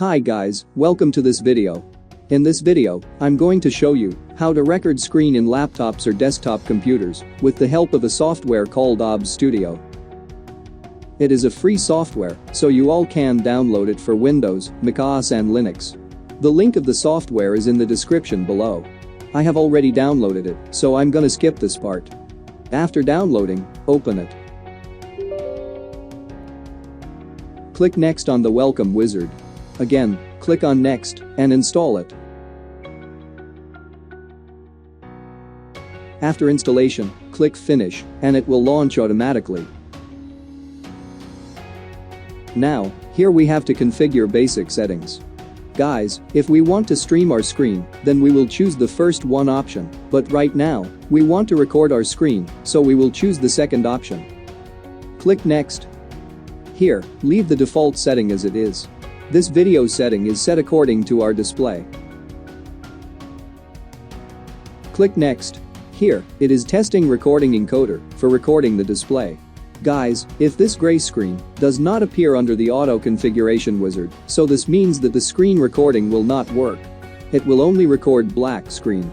Hi guys, welcome to this video. In this video, I'm going to show you how to record screen in laptops or desktop computers with the help of a software called OBS Studio. It is a free software, so you all can download it for Windows, macOS and Linux. The link of the software is in the description below. I have already downloaded it, so I'm gonna skip this part. After downloading, open it. Click Next on the Welcome wizard. Again, click on Next and install it. After installation, click Finish and it will launch automatically. Now, here we have to configure basic settings. Guys, if we want to stream our screen, then we will choose the first one option, but right now, we want to record our screen, so we will choose the second option. Click Next. Here, leave the default setting as it is. This video setting is set according to our display. Click Next. Here, it is testing recording encoder for recording the display. Guys, if this gray screen does not appear under the auto configuration wizard, so this means that the screen recording will not work. It will only record black screen.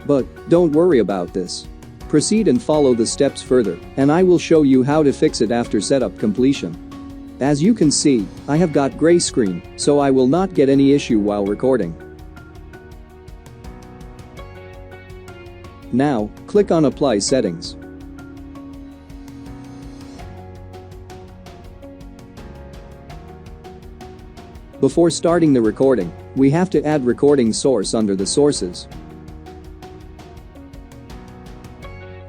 But don't worry about this. Proceed and follow the steps further, and I will show you how to fix it after setup completion. As you can see, I have got gray screen, so I will not get any issue while recording. Now, click on Apply Settings. Before starting the recording, we have to add recording source under the sources.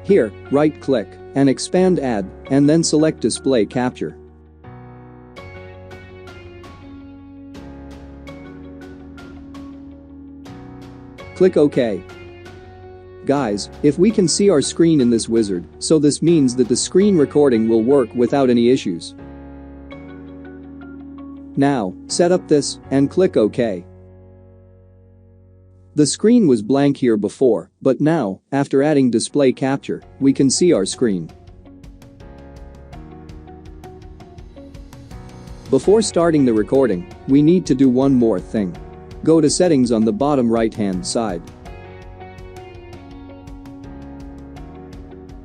Here, right-click and expand Add, and then select Display Capture. Click OK. Guys, if we can see our screen in this wizard, so this means that the screen recording will work without any issues. Now, set up this and click OK. The screen was blank here before, but now, after adding display capture, we can see our screen. Before starting the recording, we need to do one more thing. Go to Settings on the bottom right-hand side.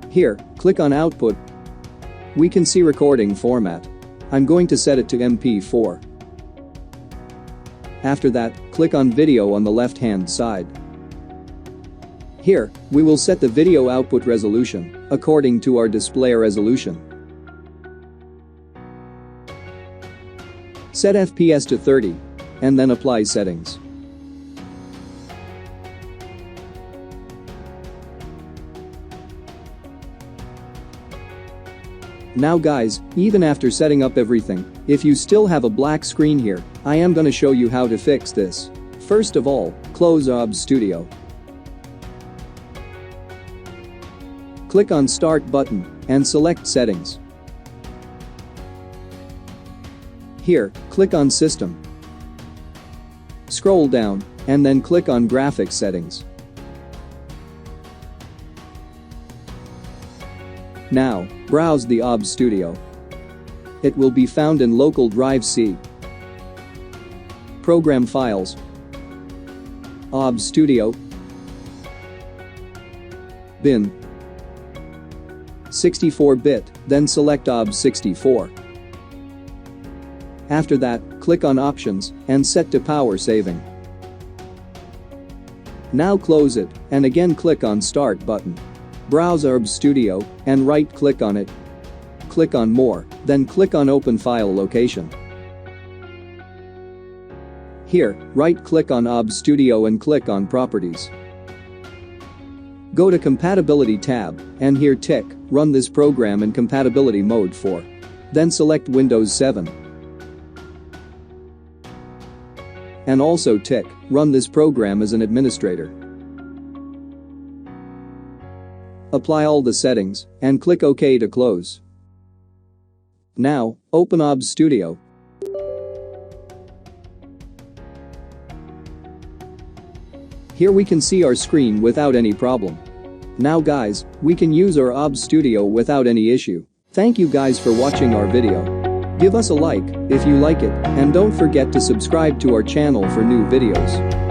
Here, click on Output. We can see recording format. I'm going to set it to MP4. After that, click on Video on the left-hand side. Here, we will set the video output resolution according to our display resolution. Set FPS to 30. And then apply settings. Now guys, even after setting up everything, if you still have a black screen here, I am gonna show you how to fix this. First of all, close OBS Studio. Click on Start button and select Settings. Here, click on System. Scroll down, and then click on Graphics Settings. Now, browse the OBS Studio. It will be found in Local Drive C. Program Files. OBS Studio. Bin. 64-bit, then select OBS 64. After that, click on Options and set to Power Saving. Now close it and again click on Start button. Browse OBS Studio and right-click on it. Click on More, then click on Open File Location. Here, right-click on OBS Studio and click on Properties. Go to Compatibility tab and here tick Run this program in compatibility mode 4. Then select Windows 7. And also tick Run this program as an administrator. Apply all the settings and click OK to close. Now, open OBS Studio. Here we can see our screen without any problem. Now guys, we can use our OBS Studio without any issue. Thank you guys for watching our video. Give us a like if you like it and don't forget to subscribe to our channel for new videos.